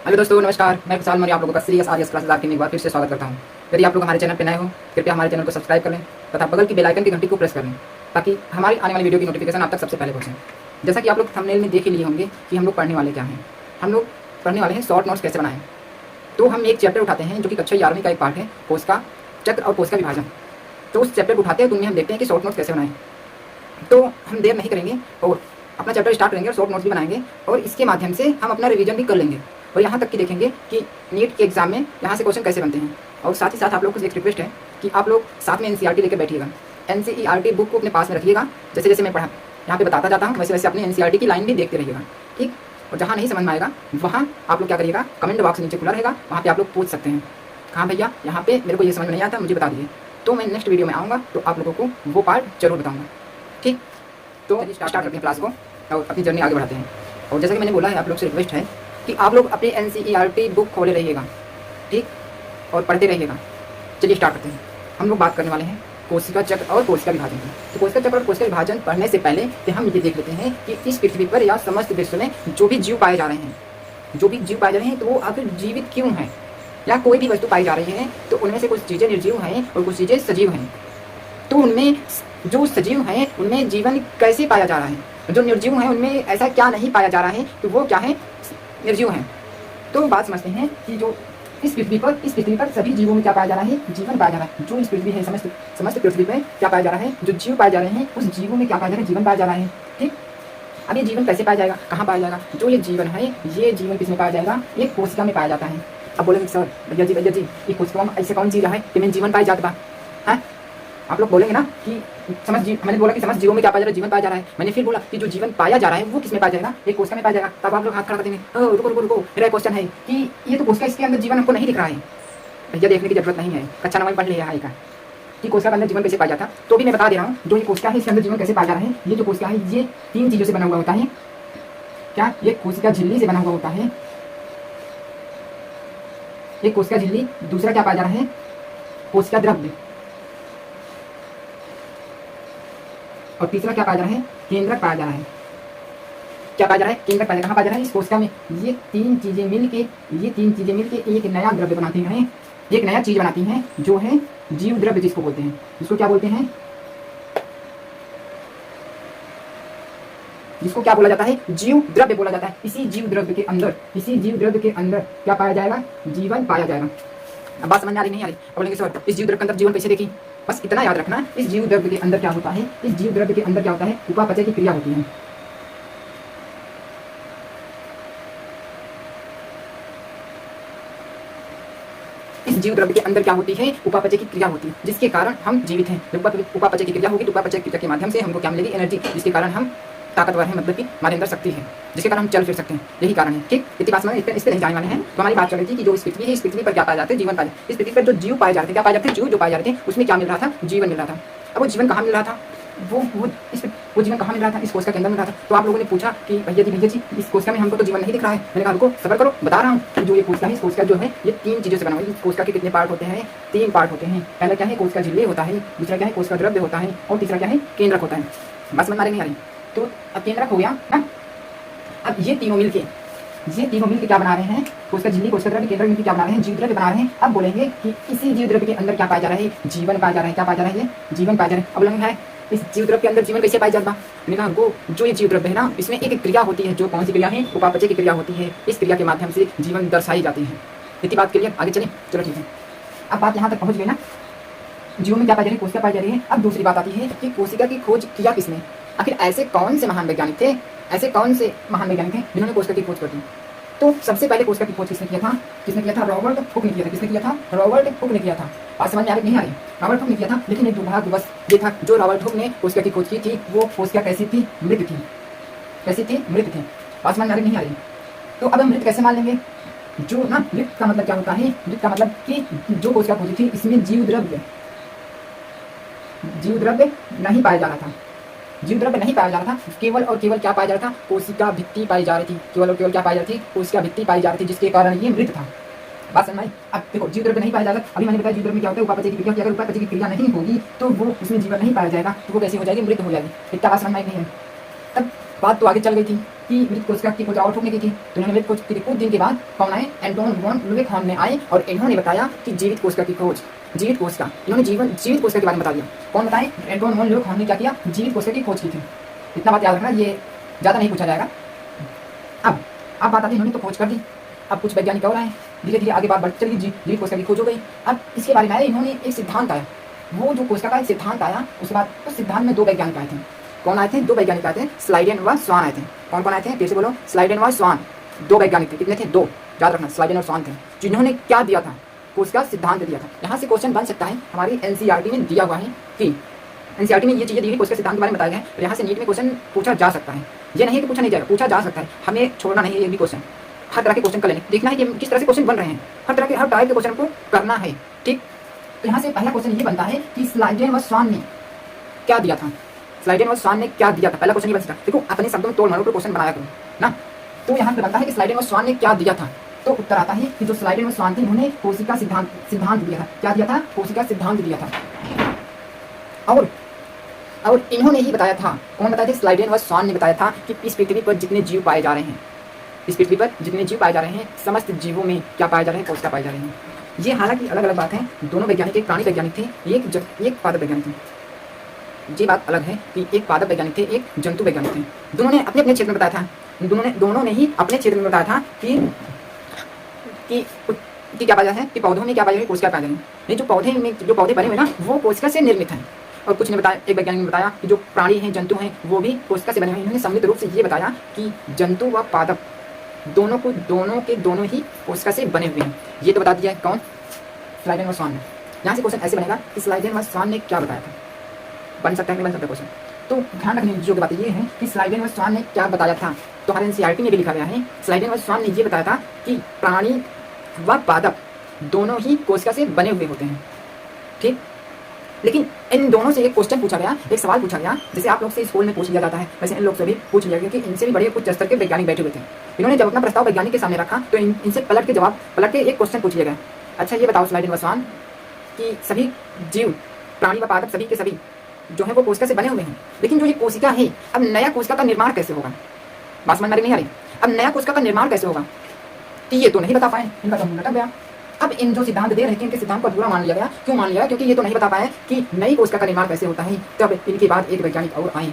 Hello दोस्तों, नमस्कार। मैं विशाल मौर्य आप लोगों का सीरियस आर्यस क्लासेस आपके एक बार फिर से स्वागत करता हूं। यदि आप लोग हमारे चैनल पर नए हो, कृपया हमारे चैनल को सब्सक्राइब कर लें तथा बगल की बेल आइकन की घंटी को प्रेस कर लें ताकि हमारी आने वाली वीडियो की नोटिफिकेशन आप तक सबसे पहले पहुंचे। जैसा कि आप लोग थंबनेल में देख ही लिए होंगे कि हम लोग पढ़ने वाले क्या हैं। हम लोग पढ़ने वाले हैं शॉर्ट नोट्स कैसे बनाएं। तो हम एक चैप्टर उठाते हैं जो कि कक्षा 11वीं का एक पार्ट है, कोशिका चक्र और कोशिका विभाजन। तो उस चैप्टर को उठाते हैं तो उनमें हम देखते हैं कि शॉर्ट नोट्स कैसे बनाएं। तो हम देर नहीं करेंगे और अपना चैप्टर स्टार्ट करेंगे और शॉर्ट नोट्स भी बनाएंगे और इसके माध्यम से हम अपना रिवीजन भी कर लेंगे और यहाँ तक कि देखेंगे कि नीट के एग्जाम में यहाँ से क्वेश्चन कैसे बनते हैं। और साथ ही साथ आप लोग को एक रिक्वेस्ट है कि आप लोग साथ में एनसीईआरटी लेकर बैठिएगा। एनसीईआरटी बुक को अपने पास में रखिएगा। जैसे जैसे मैं पढ़ा यहाँ पे बताता जाता हूँ वैसे वैसे अपनी एनसीईआरटी की लाइन भी देखते रहिएगा, ठीक। और जहाँ नहीं समझ में आएगा वहाँ आप लोग क्या करिएगा, कमेंट बॉक्स नीचे खुला रहेगा, वहाँ पे आप लोग पूछ सकते हैं। हाँ भैया, यहाँ पे मेरे को ये समझ में नहीं आता, मुझे बता दीजिए। तो मैं नेक्स्ट वीडियो में आऊँगा तो आप लोगों को वो पार्ट जरूर बताऊँगा, ठीक। तो स्टार्ट करते हैं क्लास को और अपनी जर्नी आगे बढ़ाते हैं। और जैसा कि मैंने बोला है, आप लोग से रिक्वेस्ट है कि आप लोग अपनी एनसीईआरटी बुक खोले रहिएगा, ठीक, और पढ़ते रहिएगा। चलिए स्टार्ट करते हैं। हम लोग बात करने वाले हैं कोशिका चक्र और कोशिका विभाजन की। तो कोशिका चक्र और कोशिका विभाजन पढ़ने से पहले तो हम ये देख लेते हैं कि इस पृथ्वी पर या समस्त विश्व में जो भी जीव पाए जा रहे हैं, तो वो आखिर जीवित क्यों हैं, या कोई भी वस्तु पाई जा रही है तो उनमें से कुछ चीज़ें निर्जीव हैं और कुछ चीज़ें सजीव हैं। तो उनमें जो सजीव हैं उनमें जीवन कैसे पाया जा रहा है, जो निर्जीव हैं उनमें ऐसा क्या नहीं पाया जा रहा है तो वो क्या है, निर्जीव हैं। तो बात समझते हैं कि जो इस पृथ्वी पर सभी जीवों में क्या पाया जा रहा है, जीवन पाया जा रहा है। जो इस पृथ्वी है, समस्त पृथ्वी पर क्या पाया जा रहा है, जो जीव पाए जा रहे हैं उस जीवों में क्या पाया जा रहा है, जीवन पाया जा रहा है, ठीक। अब ये जीवन कैसे पाया जाएगा, कहाँ पाया जाएगा? जो ये जीवन है, ये जीवन किसमें पाया जाएगा, ये कोशिका में पाया जाता है। अब बोलेंगे सर भैया जी ये कोशिका में ऐसे कौन चीज़ है कि मैं जीवन पाया जाता है? आप लोग बोलेंगे ना कि मैंने बोला कि समस्त जीवों में क्या पाया जा रहा है, जीवन पाया जा रहा है। मैंने फिर बोला कि जो जीवन पाया जा रहा है वो किसमें पाया जाएगा, एक कोशिका में पाया जाएगा। तब आप लोग हाथ खड़ा कर देंगे, रुको, मेरा क्वेश्चन है कि ये तो कोशिका, इसके अंदर जीवन हमको नहीं दिख रहा है। भैया देखने की जरूरत नहीं है, कक्षा 9 में पढ़ लिया है कि कोशिका के अंदर जीवन कैसे पाया जाता। तो भी मैं बता दे रहा हूँ, जो ये कोशिका है इसके अंदर जीवन कैसे पाया जा रहा है। ये जो कोशिका है ये 3 चीज़ों से बना हुआ होता है। क्या? ये कोशिका झिल्ली से बना हुआ होता है, एक कोशिका झिल्ली। दूसरा क्या पाया जा रहा है, कोशिका द्रव्य। और तीसरा क्या पाया जा रहा है, केंद्रक पाया जा रहा है। क्या पाया जा रहा है, केंद्रक पाया जा रहा है। कहाँ पाया जा रहा है, इस कोशिका में। ये तीन चीजें मिलके एक नया द्रव्य बनाती हैं, एक नया चीज बनाती हैं जो है जीव द्रव्य, जिसको बोलते हैं। जिसको क्या बोलते हैं, जिसको क्या बोला जाता है, जीव द्रव्य बोला जाता है। इसी जीव द्रव्य के अंदर क्या पाया जाएगा, जीवन पाया जाएगा। अब बात समझ में आ रही नहीं आ रही? अब बोलेंगे सर इस जीव द्रव्य के अंदर जीवन कैसे देखी? बस इतना याद रखना, इस जीव द्रव्य के अंदर क्या होता है, इस जीव द्रव्य के अंदर क्या होता है, उपापचय की क्रिया होती है। इस जीव द्रव्य के अंदर क्या होती है, उपापचय की क्रिया होती है, जिसके कारण हम जीवित हैं। जब उपापचय की क्रिया होगी तो उपापचय की क्रिया के माध्यम से हमको क्या मिलेगी, एनर्जी, जिसके कारण हम ताकतवर है, मतलब कि हमारे अंदर शक्ति है, जिसके कारण हम चल फिर सकते हैं। यही कारण है, ठीक। इतनी बात समझ, इस पर नहीं जाने वाले हैं। तो हमारी बात चल रही थी कि जो इस पृथ्वी है, इस पृथ्वी पर क्या पाया जाता है, जीवन पाया जाता है। इस पृथ्वी पर जो जीव पाए जाते थे, क्या पाए जाते थे, जीव जो पाए जाते थे उसमें क्या मिल रहा था, जीवन मिल रहा था। अब वो जीवन कहाँ मिल रहा था, वो जीवन कहाँ मिल रहा था, इस कोशिका के अंदर मिल रहा था। तो आप लोगों ने पूछा कि भैया जी इस कोशिका में हमको तो जीवन नहीं दिख रहा है। मैंने कहा रुको, सब्र करो, बता रहा हूँ कि जो ये कोशिका है, इस कोशिका जो है ये 3 चीज़ों से बना हुआ है। इस कोशिका के कितने पार्ट होते हैं, 3 पार्ट होते हैं। पहला क्या है, कोशिका झिल्ली होता है। दूसरा क्या है, कोशिका द्रव्य होता है। और तीसरा क्या है, केंद्रक होता है। बस समझ में नहीं आ रही? तो अब केंद्रक हो गया ना। अब ये तीनों मिलके क्या बना रहे हैं, कोशिका झिल्ली, कोशिका द्रव्य, केंद्रक मिलकर क्या बना रहे हैं, जीव द्रव्य बना रहे हैं। अब बोलेंगे कि इसी जीव द्रव्य के अंदर क्या पाया जा रहा है, जीवन पाया जा रहा है। क्या पाया जा रहा है, ये जीवन पाया जा रहा है। अब बोलेंगे है इस जीव द्रव्य के अंदर जीवन कैसे पाया जाता। मैंने कहा हमको, जो ये जीव द्रव्य है ना, इसमें एक क्रिया होती है। जो कौन सी क्रिया है, उपापचय की क्रिया होती है। इस क्रिया के माध्यम से जीवन दर्शाई जाती है। इतनी बात के लिए आगे चलें, चलो ठीक है। अब बात यहाँ तक पहुँच गई ना, जीव में क्या पाया जा रही है, कोशिका पाई जा रही है। अब दूसरी बात आती है कि कोशिका की खोज किया किसने। आखिर ऐसे कौन से महान वैज्ञानिक थे, जिन्होंने कोशिका की खोज कर दी। तो सबसे पहले कोशिका की खोज किसने किया था, रॉबर्ट हुक ने किया था। किसने किया था, रॉबर्ट हुक ने किया था। बात समझ में आ रही नहीं आ रही? रॉबर्ट हुक ने किया था। लेकिन एक दुर्भाग्यवश ये था, जो रॉबर्ट हुक ने कोशिका की खोज की थी वो कोशिका कैसी थी, मृत थी। बात समझ में आ रही नहीं आ रही? तो अब हम मृत कैसे मान लेंगे? जो ना, मृत का मतलब क्या होता है, मृत का मतलब कि जो कोशिका खोजी थी इसमें जीव द्रव्य नहीं पाया जा रहा था। जीव द्रव्य नहीं पाया जा रहा था, केवल और केवल क्या पाया जा रहा था, कोशिका भित्ति पाई जा रही थी। केवल और केवल क्या पाई जा रही थी, कोशिका भित्ति पाई जा रही थी, जिसके कारण ये मृत था। बात समझ में आई? अब देखो, जीव द्रव्य नहीं पाया जा रहा। अभी मैंने बताया जीव द्रव्य में क्या होता है, उपापचय की क्रिया। अगर उपापचय की क्रिया नहीं होगी तो वो उसमें जीवन नहीं पाया जाएगा, तो वो कैसी हो जाएगी, मृत हो जाएगी। इतना बात समझ में नहीं है? तब बात तो आगे चल गई थी। कि मृत कोशिका की कुछ और ठोकने की थी, तो इन्होंने मृत कोशिका की कुछ दिन के बाद कौन आए, एंटोन वॉन लुवेकहॉर्न ने आए और इन्होंने बताया कि जीवित कोशिका की खोज, जीवित कोशिका, इन्होंने जीवित कोशिका के बारे में बता दिया। कौन बताए, एंटोन वॉन लुवेकहॉर्न ने क्या किया, जीवित कोशिका की खोज की थी। इतना बात याद रखना, ये ज़्यादा नहीं पूछा जाएगा। अब बात आती है, इन्होंने तो खोज कर दी, अब कुछ वैज्ञानिक और आए, धीरे धीरे आगे बात बढ़ती चली, जीवित कोशिका की खोज हो गई। अब इसके बारे में आया, इन्होंने एक सिद्धांत आया, वो जो कोशिका का एक सिद्धांत आया, उसके बाद उस सिद्धांत में 2 वैज्ञानिक आए थे। कौन आए थे, 2 वैज्ञानिक आए थे, स्लाइडेन व स्वान आए थे। कौन कौन आए थे, फिर से बोलो, स्लाइडेन व स्वान, 2 वैज्ञानिक थे। कितने थे, 2, याद रखना, स्लाइडेन और स्वान थे, जिन्होंने क्या दिया था, कोशिका सिद्धांत दिया था। यहाँ से क्वेश्चन बन सकता है, हमारी एनसीईआरटी में दिया हुआ है कि एनसीईआरटी में ये चीज़ें दी गई, कोशिका सिद्धांत के बारे में बताया गया है, और यहाँ से नीट में क्वेश्चन पूछा जा सकता है। ये नहीं है कि पूछा नहीं जाएगा, पूछा जा सकता है, हमें छोड़ना नहीं है ये भी क्वेश्चन। हर तरह के क्वेश्चन कर लेंगे, देखना है कि किस तरह से क्वेश्चन बन रहे हैं, हर तरह के हर टाइप के क्वेश्चन को करना है, ठीक। तो यहाँ से पहला क्वेश्चन ये बनता है कि स्लाइडेन व स्वान ने क्या दिया था, स्लाइडेन व स्वान ने क्या दिया था, पहला क्वेश्चन ये बन सकता है। देखो अपने शब्दों में तोड़ मरोड़ क्वेश्चन बनाया करो ना। तो यहाँ पे बनता है कि स्लाइडेन व स्वान ने क्या दिया था, तो उत्तर आता है कि जो स्लाइडेन व स्वान थे, उन्होंने कोशिका सिद्धांत दिया था। क्या दिया था, कोशिका सिद्धांत दिया था। और इन्होंने ही बताया था, कौन बताया था, स्लाइडेन व स्वान ने बताया था कि इस पृथ्वी पर जितने जीव पाए जा रहे हैं, इस पृथ्वी पर जितने जीव पाए जा रहे हैं, समस्त जीवों में क्या पाए जा रहे हैं, कोशिका पाए जा रहे हैं। ये हालांकि अलग अलग बात है, दोनों वैज्ञानिक, एक प्राणी वैज्ञानिक थे, एक पादप वैज्ञानिक थे। ये बात अलग है कि एक पादप वैज्ञानिक थे, एक जंतु वैज्ञानिक थे। दोनों ने अपने अपने क्षेत्र में बताया था, दोनों ने ही अपने क्षेत्र में बताया था कि क्या पाया है, कि पौधों में क्या पाया है, कोशिका पाया जाए। नहीं, जो पौधे बने हुए ना, वो कोशिका से निर्मित हैं। और कुछ ने बताया, एक वैज्ञानिक ने बताया कि जो प्राणी हैं, जंतु हैं, वो भी कोशिका से बने हुए हैं। इन्होंने सम्मिलित रूप से ये बताया कि जंतु व पादप दोनों ही कोशिका से बने हुए हैं। ये तो बता दिया है कौन, स्लाइडेन व स्वान ने। यहाँ से क्वेश्चन ऐसे बनेगा कि स्लाइडेन व स्वान ने क्या बताया था, बन सकता है नहीं बन सकता क्वेश्चन। तो ध्यान रखने योग्य बात ये है कि स्लाइडेन व स्वान ने क्या बताया था। तो हमारे एनसीईआरटी में भी लिखा गया है, स्लाइडेन व स्वान ने ये बताया था कि प्राणी व पादप दोनों ही कोशिका से बने हुए होते हैं, ठीक। लेकिन इन दोनों से एक क्वेश्चन पूछा गया, एक सवाल पूछा गया, जैसे आप लोग से स्कूल में पूछ लिया जाता है, वैसे इन लोग से भी पूछ लिया गया, क्योंकि इनसे भी बड़े कुछ स्तर के वैज्ञानिक बैठे हुए थे। इन्होंने जब अपना प्रस्ताव वैज्ञानिक के सामने रखा, तो इनसे पलट के एक क्वेश्चन पूछ लिया गया। अच्छा ये बताओ स्लाइडेन व स्वान कि सभी जीव, प्राणी व पादप, सभी के सभी जो है वो कोशिका से बने हुए हैं, लेकिन जो ये कोशिका है, अब नया कोशिका का निर्माण कैसे होगा, बात समझ में नहीं आ रही। अब नया कोशिका का निर्माण कैसे होगा, तो ये तो नहीं बता पाए, इनका तो लटक गया। अब इन जो सिद्धांत दे रहे थे, इनके सिद्धांत को अधूरा मान लिया गया। क्यों मान लिया, क्योंकि ये तो नहीं बता पाए कि नई कोशिका का निर्माण कैसे होता है। तब इनके बाद एक वैज्ञानिक और आए,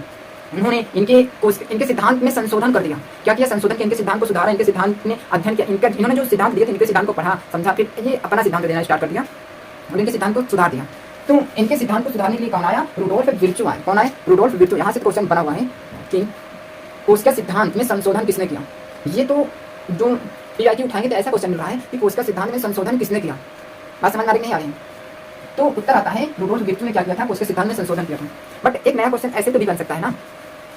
उन्होंने इनके सिद्धांत में संशोधन कर दिया। क्या किया, संशोधन किया, इनके सिद्धांत को सुधारा, इनके सिद्धांत में अध्ययन किया, इन्होंने जो सिद्धांत दिए थे, इनके सिद्धांत को पढ़ा, समझा, फिर ये अपना सिद्धांत देना स्टार्ट कर दिया और इनके सिद्धांत को सुधार दिया। तो इनके सिद्धांत को सुधारने के लिए कौन आया, रुडोल्फ विर्चु आए। कौन आए, रुडोल्फ विर्चु। यहाँ से क्वेश्चन बना हुआ है कि कोशिका सिद्धांत में संशोधन किसने किया। ये तो जो पीआईक्यू उठाएंगे तो ऐसा क्वेश्चन मिल रहा है कि कोशिका सिद्धांत में संशोधन किसने किया, बात समझ में नहीं आ रही है। तो उत्तर आता है रुडोल्फ विर्चु ने क्या किया था, कोशिका सिद्धांत में संशोधन किया था। बट एक नया क्वेश्चन ऐसे तो भी बन सकता है ना,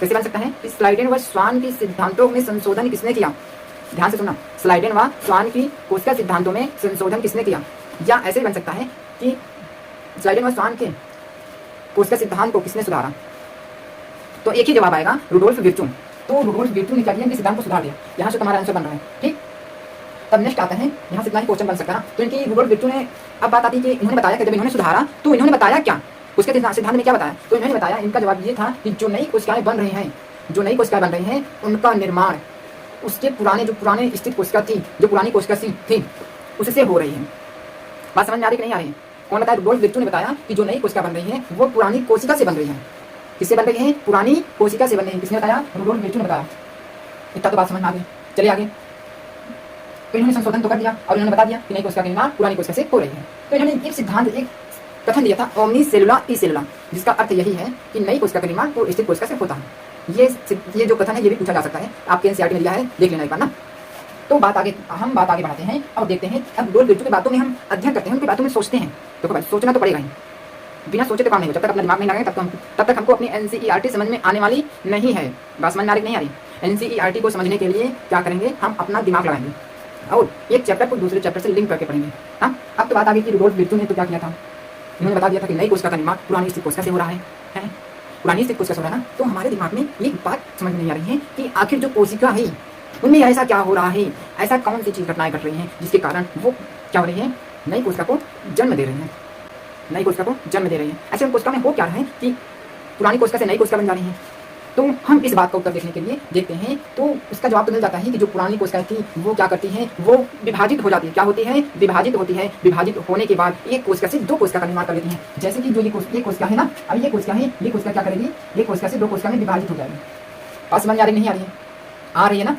कैसे बन सकता है, स्लाइडेन व स्वान की सिद्धांतों में संशोधन किसने किया। ध्यान से सुनना, स्लाइडेन व स्वान की कोशिका सिद्धांतों में संशोधन किसने किया। या ऐसे बन सकता है कि स्लाइडेन व स्वान के कोशिका सिद्धांत को किसने सुधारा। तो एक ही जवाब आएगा, रुडोल्फ विर्चु। तो रुडोल्फ विर्चु ने क्या किया, इनके सिद्धांत को सुधार दिया। यहाँ से तुम्हारा आंसर बन रहा है, ठीक। तब नेक्स्ट आता है, यहाँ से इतना ही क्वेश्चन बन सकता है। तो इनकी रुडोल्फ विर्चु ने, अब बात आती है कि इन्होंने बताया कि जब इन्होंने सुधारा तो इन्होंने बताया क्या, उसके सिद्धांत में क्या बताया। तो इन्होंने बताया, इनका जवाब ये था कि जो नई कोशिकाएं बन रही हैं, उनका निर्माण उसके पुराने स्थित कोशिका थी, जो पुरानी कोशिका थी, उससे हो रही है। बात समझ में आ रही कि नहीं आ रही है। कौन बताया, रुडोल्फ विर्चु ने बताया कि जो नई कोशिका बन रही है वो पुरानी कोशिका से बन रही है। किससे बन रही है, पुरानी कोशिका से बन रही है। किसने बताया, रुडोल्फ विर्चु ने बताया। इतना तो बात समझ में आ गई। चलिए आगे। तो इन्होंने संशोधन तो कर दिया और इन्होंने बता दिया कि नई कोशिका का निर्माण पुरानी कोशिका से हो रही है। तो इन्होंने एक सिद्धांत, एक कथन दिया था, ओमनी सेलुला ई सेलुला, जिसका अर्थ यही है कि नई कोशिका का निर्माण पूर्व स्थित कोशिका से होता है। ये जो कथन है ये भी पूछा जा सकता है, आपके एनसीईआरटी में दिया है, देख लेना एक बार ना। तो हम बात आगे बढ़ाते हैं और देखते हैं। अब रुडोल्फ विर्चु की बातों में हम अध्ययन करते हैं, उनकी बातों में सोचते हैं। तो भाई सोचना तो पड़ेगा ही, बिना सोचे तो काम नहीं हो। जब तक अपना दिमाग नहीं लगाएंगे तब तक हमको अपनी एनसीईआरटी समझ में आने वाली नहीं है। बात समझ में नहीं आ रही। एनसीईआरटी को समझने के लिए क्या करेंगे, हम अपना दिमाग लगाएंगे और एक चैप्टर को दूसरे चैप्टर से लिंक करके पढ़ेंगे। हाँ, अब तो बात आ गई कि रुडोल्फ विर्चु ने तो क्या किया था, इन्होंने बता दिया था कि नई कोशिका का निर्माण पुरानी स्थित कोशिका से हो रहा है। पुरानी स्थित कोशिका से हो रहा है ना। तो हमारे दिमाग में एक बात समझ में नहीं आ रही है कि आखिर जो कोशिका है उनमें ऐसा क्या हो रहा है, ऐसा कौन सी चीज घटनाएं घट रही हैं जिसके कारण वो क्या हो रही है, नई कोशिका को जन्म दे रही है, नई कोशिका को जन्म दे रही है। ऐसे कोशिका में हो क्या रहा है कि पुरानी कोशिका से नई कोशिका बन जा रही है। तो हम इस बात का उत्तर देखने के लिए देखते हैं, तो इसका जवाब तो मिल जाता है कि जो पुरानी कोशिकाएं थी वो क्या करती हैं, वो विभाजित हो जाती है। क्या होती है? विभाजित होती है। विभाजित होने के बाद एक कोशिका से दो कोशिका का निर्माण कर लेती हैं। जैसे कि जो ये कोशिका है ना, अब ये कोशिका है, ये कोशिका क्या करेगी? ये कोशिका से दो कोशिका में विभाजित हो जाएगी। बात समझ आ रही नहीं आ रही है? आ रही है ना?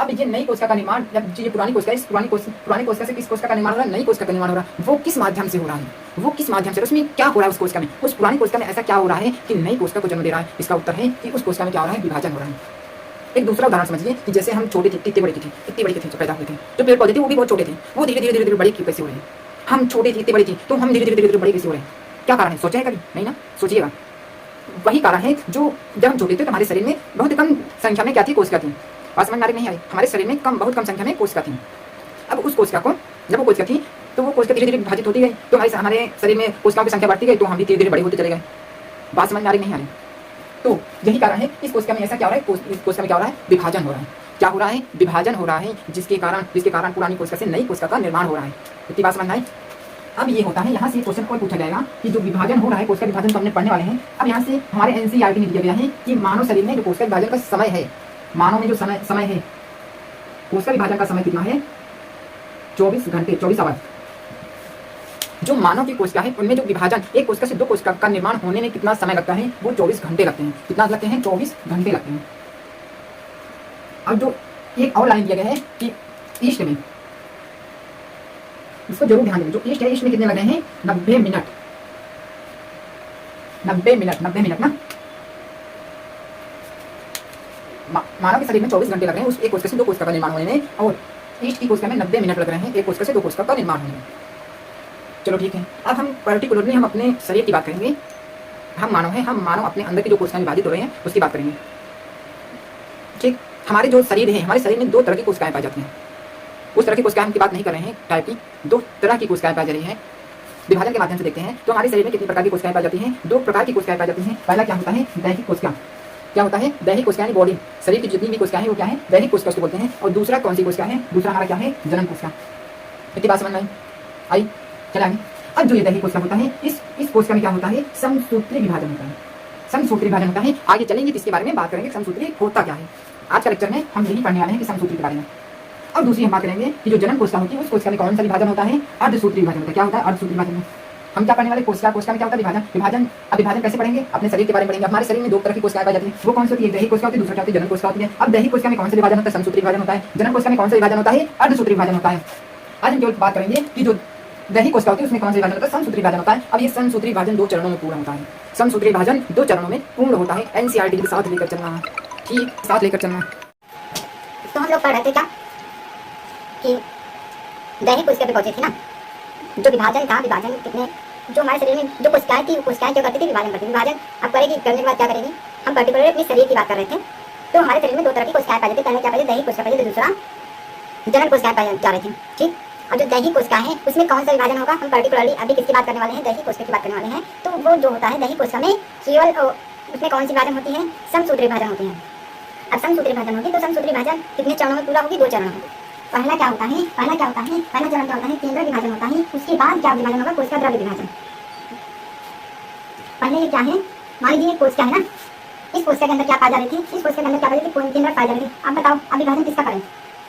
अब ये नई कोशिका का निर्माण, जब ये पुरानी कोशिका, इस पुरानी कोशिका से किस कोशिका का निर्माण हो रहा है? नई कोशिका का निर्माण हो रहा है। वो किस माध्यम से हो रहा है? वो किस माध्यम से? उसमें क्या हो रहा है? उस कोशिका में, उस पुरानी कोशिका में ऐसा क्या हो रहा है कि नई कोशिका को जन्म दे रहा है? इसका उत्तर है कि उस कोशिका में क्या हो रहा है? विभाजन हो रहा है। एक दूसरा उदाहरण समझिए कि जैसे हम छोटे थे, इतने बड़े थे, जो पैदा हुए थे, जो पेड़ पौधे थे वो भी बहुत छोटे थे, वो धीरे धीरे धीरे धीरे बड़े कैसे हो रहे हैं? हम छोटे थे, इतने बड़े थे, तो हम धीरे धीरे धीरे बड़े कैसे हो रहे हैं? क्या कारण है? सोचा है कभी? नहीं ना, सोचिएगा। वही कारण है जो जब हम छोटे थे तो हमारे शरीर में बहुत कम संख्या में क्या थी? कोशिका थी। बात समझ नहीं आई? हमारे शरीर में बहुत कम संख्या में कोशिका थी। अब उस कोशिका को, जब वो कोशिका थी तो वो कोशिका धीरे धीरे विभाजित होती गई, तो हमारे शरीर में कोशिकाओं की संख्या बढ़ती गई, तो हम भी धीरे धीरे बड़े होते चले गए। बात समझ नहीं आ रही? तो यही कारण है इस कोशिका में ऐसा क्या हो रहा है? इस कोशिका में क्या हो रहा है? विभाजन हो रहा है। क्या हो रहा है? विभाजन हो रहा है, जिसके कारण पुरानी कोशिका से नई कोशिका का निर्माण हो रहा है। इतनी बात समझ आई? अब ये होता है, यहाँ से क्वेश्चन और पूछा जाएगा कि जो विभाजन हो रहा है, कोशिका विभाजन तो हमने पढ़ने वाले हैं। अब यहाँ से हमारे एनसीईआरटी में दिया गया है कि मानव शरीर में जो कोशिका विभाजन का समय है, मानव में जो समय है, कोशिका विभाजन का समय कितना है? 24 घंटे, 24 आवर। जो मानव की कोशिका है उनमें जो विभाजन, एक कोशिका से दो कोशिका का निर्माण होने में कितना समय लगता है? वो 24 घंटे लगते हैं। कितना लगते हैं? 24 घंटे लगते हैं। अब जो एक और लाइन दिया गया है कि ईस्ट में, इसको जरूर ध्यान दें, जो ईस्ट है, ईस्ट में कितने लग रहे हैं? 90 मिनट। 90 मिनट ना। मानव के शरीर में 24 घंटे लग रहे हैं उस एक कोशिका से दो कोशिका का निर्माण होने में, और ईस्ट की कोशिका में 90 मिनट लग रहे हैं एक कोशिका से दो कोशिका का निर्माण होने में। चलो ठीक है, अब हम पर्टिकुलरली हम अपने शरीर की बात करेंगे। हम मानव हैं, हम मानव अपने अंदर की जो कोशिकाएं विभाजित हो रही हैं उसकी बात करेंगे। ठीक, हमारे जो शरीर है, हमारे शरीर में दो तरह की कोशिकाएं पाई जाती हैं। उस तरह की कोशिकाएं की बात नहीं कर रहे हैं टाइप की, दो तरह की कोशिकाएं पाई जा रही हैं। विभाजन के माध्यम से देखते हैं तो हमारे शरीर में कितनी प्रकार की कोशिकाएं पाई जाती हैं? दो प्रकार की कोशिकाएं पाई जाती हैं। पहला क्या होता है? दैहिक कोशिका। क्या होता है? दैहिक कोशिका यानी बॉडी, शरीर की जितनी भी कोशिकाएं हैं वो क्या है? दैहिक कोशिका उसको बोलते हैं। और दूसरा कौन सी कोशिका है? दूसरा हमारा क्या है? जनन कोशिका। इतनी बात समझ में आई? चला आगे। अब जो ये दैहिक कोशिका होता है, इस कोशिका में क्या होता है? समसूत्री विभाजन होता है। समसूत्री विभाजन होता है। आगे चलेंगे तो इसके बारे में बात करेंगे, समसूत्री होता क्या है। आज का लेक्चर में हम यही पढ़ने वाले हैं कि समसूत्री के बारे में। और दूसरी हम बात करेंगे कि जो जनन कोशिका होती है उस कोशिका में कौन सा विभाजन होता है? अर्धसूत्री विभाजन होता है। क्या होता है? अर्धसूत्री विभाजन में हम क्या पढ़ने वाले? कोशिका में क्या होता है? विभाजन। अब विभाजन कैसे पढ़ेंगे? अपने शरीर के बारे में पढ़ेंगे। हमारे शरीर में दो तरह की कोशिकाएं पाई जाती है। वो कौन सी होती है? दैहिक कोशिका होती है, दूसरा क्या होती है? जनन कोशिका होती है। अब दैहिक कोशिका में कौन सा विभाजन होता है? समसूत्री विभाजन होता है। जनन कोशिका में कौन सा विभाजन होता है? अर्धसूत्री विभाजन होता है। आज हम केवल बात करेंगे कि जो दैहिक कोशिका होती है उसमें कौन सा विभाजन होता है? समसूत्री विभाजन होता है। अब ये समसूत्री विभाजन दो चरणों में पूर्ण होता है। समसूत्री विभाजन दो चरणों में पूर्ण होता है। एनसीईआरटी के साथ लेकर चलना है, ठीक, साथ लेकर चलना। तो हम लोग पढ़ रहे थे क्या कि दैहिक कोशिका पे पहुंचे थे ना, जो विभाजन था, विभाजन कितने, जो हमारे शरीर में जो कोशिकाएं थी वो कोशिकाएं क्या करती थी? विभाजन करती थी। विभाजन अब करेगी, करने के बाद क्या करेगी? हम पर्टिकुलर अपने शरीर की बात कर रहे थे। तो हमारे शरीर में दो तरह की कोशिकाएं पाई जाती है। पहले क्या पाई जाती है? दैहिक कोशिका पाई जाती है, दूसरा जनन कोशिकाएं पाई जा रही थी। ठीक, और जो दैहिक कोशिका है उसमें कौन सा विभाजन होगा? हम पर्टिकुलरली अभी किसकी बात करने वाले हैं? दैहिक कोशिका की बात करने वाले हैं। तो वो जो होता है दैहिक कोशिका में केवल उसमें कौन सी विभाजन होती है? समसूत्री विभाजन होती है। अब समसूत्री विभाजन होगी तो समसूत्री विभाजन कितने चरणों में पूरा होगी? दो चरणों में। पहला क्या होता है? पहला चरण क्या होता है? केंद्र विभाजन होता है। उसके बाद क्या विभाजन होगा? कोशिका द्रव्य विभाजन। पहले ये क्या है? मान लीजिए कोशिका है ना, इस कोशिका के अंदर क्या पाई जा रही थी? इस कोशिका के अंदर क्या पाई जाती थी? केंद्रक पाई जा रही थी। अब बताओ, अब विभाजन किसका करें?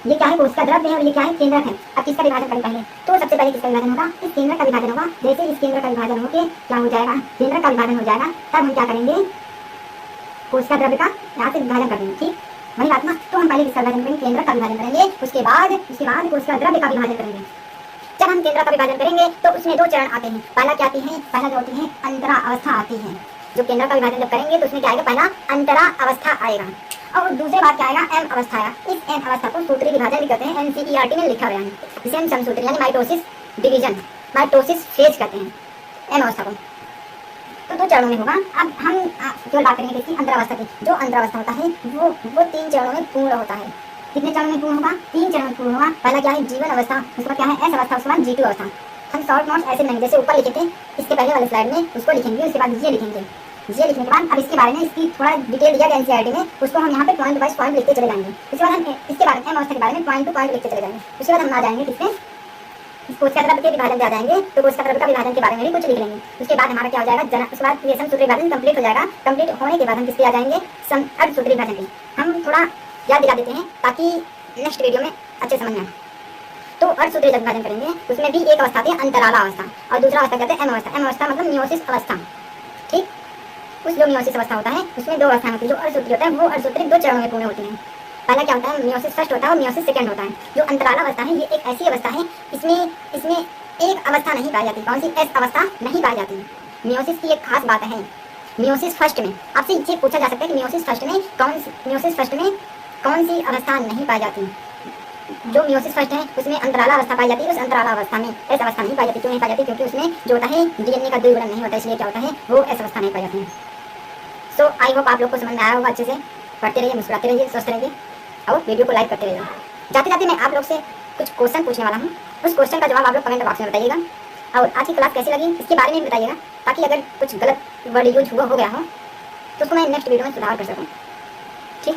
ये क्या है? कोशिका द्रव्य है और ये क्या है? केंद्रक है। अब किसका विभाजन करें पहले? तो सबसे पहले किसका विभाजन होगा? इस केंद्र का विभाजन होगा। जैसे इस केंद्र का विभाजन होकर क्या हो जाएगा? केंद्र का विभाजन हो जाएगा, तब हम क्या करेंगे? कोशिका द्रव्य का यहाँ से विभाजन कर देंगे। ठीक, वही बात ना। तो हम पहले किसका विभाजन करेंगे? केंद्र का विभाजन करेंगे। उसके बाद कोशिका द्रव्य का विभाजन करेंगे। जब हम केंद्र का विभाजन करेंगे तो उसमें दो चरण आते हैं। पहला क्या आती है? पहला जो होती है अंतरा अवस्था आती है। जो केंद्र का विभाजन जब करेंगे तो उसमें क्या आएगा? पहला अंतरा अवस्था आएगा। और दूसरे बात क्या आएगा? एम अवस्था आएगा। इस एम अवस्था को सूत्री विभाजन भी कहते हैं। एनसीईआरटी में लिखा हुआ है। इसे हम समसूत्री यानी माइटोसिस डिवीजन, माइटोसिस फेज कहते हैं एम अवस्था को। तो दो चरणों में होगा। अब हम केवल बात करेंगे किसकी? अंतरावस्था की। जो अंतरावस्था होता है वो 3 चरणों में पूर्ण होता है। कितने चरणों में पूर्ण होगा? 3 चरणों में पूर्ण होगा। पहला क्या है? जीवन अवस्था, उसके बाद क्या है? एस अवस्था, उसके बाद G2 अवस्था। हम शॉर्ट नोट्स ऐसे नहीं जैसे ऊपर लिखे थे इसके पहले वाले स्लाइड में उसको लिखेंगे, उसके बाद ये लिखेंगे। ये लिखने के बाद अब इसके बारे में इसकी थोड़ा डिटेल दिया गया एनसीईआरटी में, उसको हम यहाँ पे पॉइंट बाइज पॉइंट लिखते चले जाएंगे। उसके बाद हम इसके बारे में एम अवस्था के बारे में पॉइंट टू पॉइंट लिखते चले जाएंगे। उसके बाद हम आ जाएंगे किसमें? इस कोशिका द्रव्य के विभाजन पे आ जाएंगे तो कोशिका द्रव्य का विभाजन के बारे में भी कुछ लिख लेंगे। उसके बाद हमारा क्या हो जाएगा, उसके बाद ये समसूत्री विभाजन कंप्लीट हो जाएगा। कंप्लीट होने के बाद हम किसके आ जाएंगे, अर्धसूत्री विभाजन पे। हम थोड़ा याद दिला देते हैं ताकि नेक्स्ट वीडियो में अच्छे समझ में आए। तो अर्धसूत्री जब विभाजन करेंगे उसमें भी एक अवस्था आती है अंतराला अवस्था, और दूसरा अवस्था कहते हैं एम अवस्था। एम अवस्था मतलब मियोसिस अवस्था। ठीक, उस जो मियोसिस अवस्था होता है उसमें दो अवस्थाएं होती है। जो अर्धसूत्री होता है वो अर्धसूत्री 2 चरणों में पूर्ण होती है। पहला क्या होता है, मियोसिस फर्स्ट होता है और मियोसिस सेकंड होता है। जो अंतराला अवस्था है ये एक ऐसी अवस्था है, इसमें एक अवस्था नहीं पाई जाती। कौन सी, एस अवस्था नहीं पाई जाती। मियोसिस की एक खास बात है, मियोसिस फर्स्ट में आपसे ये पूछा जा सकता है कि मियोसिस फर्स्ट में कौन सी अवस्था नहीं पाई जाती। जो मियोसिस फर्स्ट है उसमें अंतराला अवस्था पाई जाती है। उस अंतराला अवस्था में एस अवस्था नहीं पाई जाती। क्यों नहीं पाई जाती, क्योंकि उसमें जो होता है डीएनए का द्विगुणन नहीं होता, इसलिए क्या होता है वो एस अवस्था नहीं पाई जाती है। सो आई होप आप लोग को समझ में आया होगा अच्छे से। पढ़ते रहिए, मुस्कुराते रहिए, स्वस्थ रहिए और वीडियो को लाइक करते रहिए। जाते जाते मैं आप लोग से कुछ क्वेश्चन पूछने वाला हूँ, उस क्वेश्चन का जवाब आप लोग कमेंट बॉक्स में बताइएगा। और आज की क्लास कैसी लगी इसके बारे में भी बताइएगा, ताकि अगर कुछ गलत वर्ड यूज हो गया हो तो उसको मैं नेक्स्ट वीडियो में सुधार कर सकूँ। ठीक,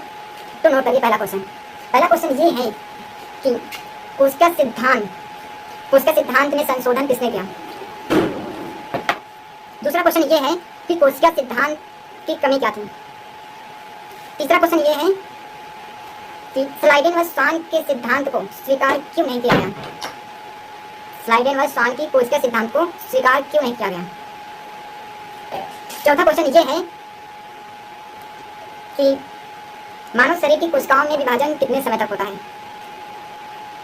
तो नोट करिए पहला क्वेश्चन ये है कि कोशिका सिद्धांत में संशोधन किसने किया। दूसरा क्वेश्चन ये है कि कोशिका सिद्धांत की कमी क्या थी। तीसरा क्वेश्चन ये है कि स्लाइडेन व स्वान के सिद्धांत को स्वीकार क्यों नहीं किया गया। स्लाइडेन व स्वान की कोशिका सिद्धांत को स्वीकार क्यों नहीं किया गया। चौथा क्वेश्चन ये है कि मानव शरीर की कोशिकाओं में विभाजन कितने समय तक होता है।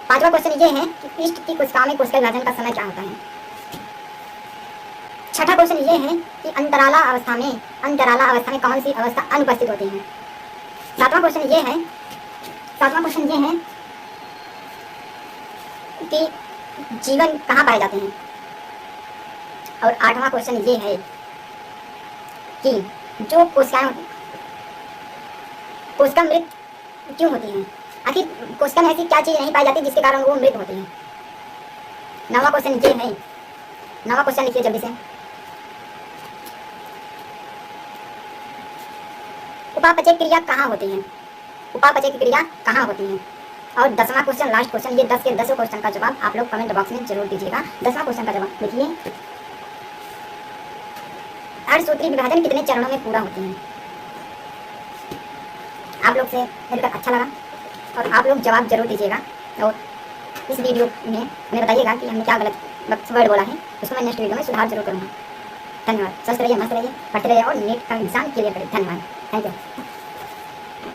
पांचवा क्वेश्चन ये है कि पृष्ठ की कोशिकाओं में कोशिका विभाजन का समय क्या होता है। छठा क्वेश्चन ये है कि अंतराला अवस्था में कौन सी अवस्था अनुपस्थित होती है। सातवां क्वेश्चन ये है कि जीवन कहाँ पाए जाते हैं। और आठवां क्वेश्चन ये है कि जो कोशिका मृत क्यों होती है। आखिर कोशिका में ऐसी क्या चीज नहीं पाई जाती जिसके कारण वो मृत होती है। नौवां क्वेश्चन ये है, नौवां क्वेश्चन लिखिए जल्दी से, उपापचय क्रिया कहाँ होती है। उपापचय की क्रिया कहाँ होती है। और 10वां क्वेश्चन, लास्ट क्वेश्चन, ये 10 के 10 क्वेश्चन का जवाब आप लोग कमेंट बॉक्स में जरूर दीजिएगा। 10वां क्वेश्चन का जवाब लिखिए, अर्धसूत्री विभाजन कितने चरणों में पूरा होती है। आप लोग से मिलकर अच्छा लगा और आप लोग जवाब जरूर दीजिएगा। और इस वीडियो में हमें बताइएगा कि हमने क्या गलत वर्ड बोला है, उसको मैं नेक्स्ट वीडियो में सुधार जरूर करूँगा। धन्यवाद। स्वस्थ रहिए, मस्त रहिए, पढ़ते रहिए और नीट का एग्जाम क्लियर करिए। धन्यवाद, थैंक यू।